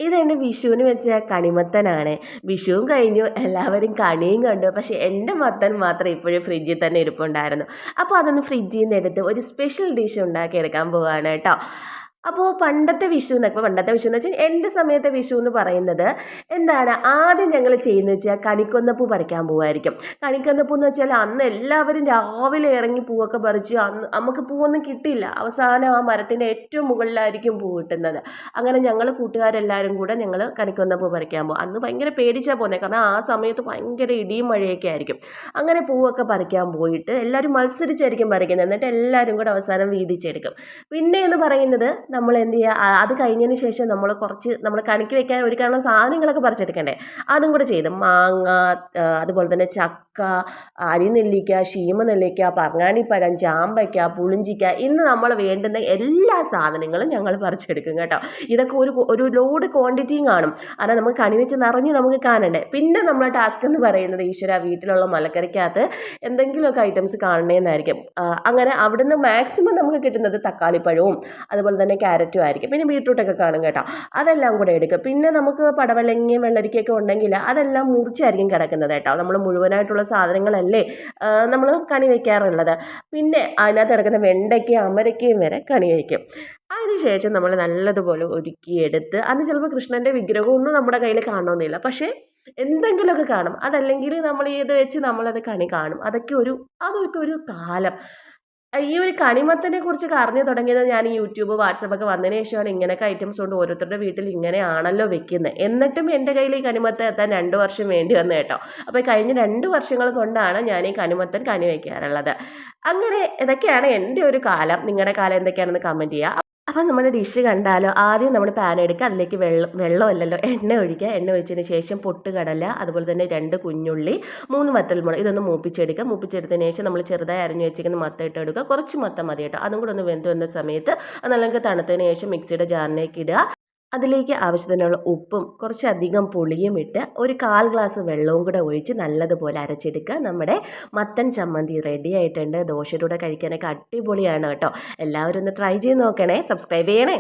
ഇതെൻ്റെ വിഷുവിന് വെച്ച കണിമത്തനാണ്. വിഷുവും കഴിഞ്ഞു, എല്ലാവരും കണിയും കണ്ടു. പക്ഷേ എൻ്റെ മത്തൻ മാത്രം ഇപ്പോഴും ഫ്രിഡ്ജിൽ തന്നെ ഇരിപ്പുണ്ടായിരുന്നു. അപ്പോൾ അതൊന്ന് ഫ്രിഡ്ജിൽ നിന്ന് എടുത്ത് ഒരു സ്പെഷ്യൽ ഡിഷ് ഉണ്ടാക്കിയെടുക്കാൻ പോവുകയാണ് കേട്ടോ. അപ്പോൾ പണ്ടത്തെ വിഷു എന്നൊക്കെ, പണ്ടത്തെ വിഷു എന്ന് വെച്ചാൽ എൻ്റെ സമയത്തെ വിഷു എന്ന് പറയുന്നത് എന്താണ്, ആദ്യം ഞങ്ങൾ ചെയ്യുന്നത് വെച്ചാൽ കണിക്കൊന്നപ്പൂ പറിക്കാൻ പോകുമായിരിക്കും. കണിക്കൊന്നപ്പൂ എന്ന് വെച്ചാൽ അന്ന് എല്ലാവരും രാവിലെ ഇറങ്ങി പൂവൊക്കെ പറിച്ച്, അന്ന് നമുക്ക് പൂവൊന്നും കിട്ടില്ല, അവസാനം ആ മരത്തിൻ്റെ ഏറ്റവും മുകളിലായിരിക്കും പൂ കിട്ടുന്നത്. അങ്ങനെ ഞങ്ങൾ കൂട്ടുകാരെല്ലാവരും കൂടെ ഞങ്ങൾ കണിക്കൊന്നപ്പൂ പറിക്കാൻ പോകും. അന്ന് ഭയങ്കര പേടിച്ചാൽ പോകുന്നത്, കാരണം ആ സമയത്ത് ഭയങ്കര ഇടിയും മഴയൊക്കെ ആയിരിക്കും. അങ്ങനെ പൂവൊക്കെ പറിക്കാൻ പോയിട്ട് എല്ലാവരും മത്സരിച്ചായിരിക്കും പറിക്കുന്നത്. എന്നിട്ട് എല്ലാവരും കൂടെ അവസാനം വീതിച്ചെടുക്കും. പിന്നെ എന്ന് പറയുന്നത് നമ്മൾ എന്ത് ചെയ്യുക, അത് കഴിഞ്ഞതിന് ശേഷം നമ്മൾ കണിക്ക് വെക്കാൻ ഒരുക്കാനുള്ള സാധനങ്ങളൊക്കെ പറിച്ചെടുക്കണ്ടേ, അതും കൂടെ ചെയ്ത് മാങ്ങ, അതുപോലെ തന്നെ ചക്ക, അരിനെല്ലിക്ക, ശീമനെല്ലിക്ക, പറങ്ങാണിപ്പഴം, ചാമ്പയ്ക്ക, പുളിഞ്ചിക്ക, ഇന്ന് നമ്മൾ വേണ്ടുന്ന എല്ലാ സാധനങ്ങളും ഞങ്ങൾ പറിച്ചെടുക്കും കേട്ടോ. ഇതൊക്കെ ഒരു ലോഡ് ക്വാണ്ടിറ്റിയും കാണും. അതാ നമുക്ക് കണി വെച്ച് നിറഞ്ഞ് നമുക്ക് കാണണ്ടേ. പിന്നെ നമ്മളെ ടാസ്ക് എന്ന് പറയുന്നത് ഈശ്വര വീട്ടിലുള്ള മലക്കറിക്കകത്ത് എന്തെങ്കിലുമൊക്കെ ഐറ്റംസ് കാണണേന്നായിരിക്കും. അങ്ങനെ അവിടുന്ന് മാക്സിമം നമുക്ക് കിട്ടുന്നത് തക്കാളിപ്പഴവും അതുപോലെ തന്നെ ക്യാരറ്റും ആയിരിക്കും. പിന്നെ ബീട്രൂട്ടൊക്കെ കാണും കേട്ടോ. അതെല്ലാം കൂടെ എടുക്കും. പിന്നെ നമുക്ക് പടവലങ്ങയും വെള്ളരിക്കയൊക്കെ ഉണ്ടെങ്കിൽ അതെല്ലാം മുറിച്ചായിരിക്കും കിടക്കുന്നത് കേട്ടോ. നമ്മൾ മുഴുവനായിട്ടുള്ള സാധനങ്ങളല്ലേ നമ്മൾ കണി വയ്ക്കാറുള്ളത്. പിന്നെ അതിനകത്ത് കിടക്കുന്ന വെണ്ടയ്ക്കയും അമരയ്ക്കയും വരെ കണി വയ്ക്കും. അതിനുശേഷം നമ്മൾ നല്ലതുപോലെ ഒരുക്കിയെടുത്ത്, അന്ന് ചിലപ്പോൾ കൃഷ്ണൻ്റെ വിഗ്രഹമൊന്നും നമ്മുടെ കയ്യിൽ കാണണമെന്നില്ല, പക്ഷേ എന്തെങ്കിലുമൊക്കെ കാണും. അതല്ലെങ്കിൽ നമ്മൾ ഇത് വെച്ച് നമ്മളത് കണി കാണും. അതൊക്കെ ഒരു കാലം. ഈ ഒരു കണിമത്തനെ കുറിച്ചൊക്കെ അറിഞ്ഞു തുടങ്ങിയത് ഞാൻ യൂട്യൂബ് വാട്സപ്പൊക്കെ വന്നതിന് ശേഷമാണ്. ഇങ്ങനെയൊക്കെ ഐറ്റംസ് കൊണ്ട് ഓരോരുത്തരുടെ വീട്ടിൽ ഇങ്ങനെയാണല്ലോ വെക്കുന്നത്. എന്നിട്ടും എൻ്റെ കയ്യിൽ ഈ കണിമത്തൻ എത്താൻ 2 വർഷം വേണ്ടി വന്നു കേട്ടോ. അപ്പോൾ കഴിഞ്ഞ 2 വർഷങ്ങൾ കൊണ്ടാണ് ഞാൻ ഈ കണിമത്തൻ കണി വയ്ക്കാറുള്ളത്. അങ്ങനെ ഇതൊക്കെയാണ് എൻ്റെ ഒരു കാലം. നിങ്ങളുടെ കാലം എന്തൊക്കെയാണെന്ന് കമൻറ്റ് ചെയ്യുക. അപ്പം നമ്മുടെ ഡിഷ് കണ്ടാലോ, ആദ്യം നമ്മൾ പാൻ എടുക്കുക, അതിലേക്ക് വെള്ളമല്ലല്ലോ എണ്ണ ഒഴിക്കുക. എണ്ണ ഒഴിച്ചതിന് ശേഷം പൊട്ടുകടല, അതുപോലെ തന്നെ 2 കുഞ്ഞുള്ളി, 3 വറ്റൽമുളക്, ഇതൊന്ന് മൂപ്പിച്ചെടുക്കുക. മൂപ്പിച്ചെടുത്തതിന് ശേഷം നമ്മൾ ചെറുതായി അരിഞ്ഞ് വെച്ചിരിക്കുന്ന മത്ത ഇട്ട് എടുക്കുക. കുറച്ച് മത്ത മതി കേട്ടോ. അതും കൂടെ ഒന്ന് വെന്ത് വന്ന സമയത്ത് അത് നല്ലൊക്കെ തണുത്തതിന് ശേഷം മിക്സിയുടെ ജാറിലേക്ക് ഇടുക. അതിലേക്ക് ആവശ്യത്തിനുള്ള ഉപ്പും കുറച്ചധികം പുളിയും ഇട്ട് ഒരു 1/4 ഗ്ലാസ് വെള്ളവും കൂടെ ഒഴിച്ച് നല്ലതുപോലെ അരച്ചെടുക്കുക. നമ്മുടെ മത്തൻ ചമ്മന്തി റെഡി ആയിട്ടുണ്ട്. ദോശയുടെ കൂടെ കഴിക്കാനൊക്കെ അടിപൊളിയാണ് കേട്ടോ. എല്ലാവരും ഒന്ന് ട്രൈ ചെയ്ത് നോക്കണേ. സബ്സ്ക്രൈബ് ചെയ്യണേ.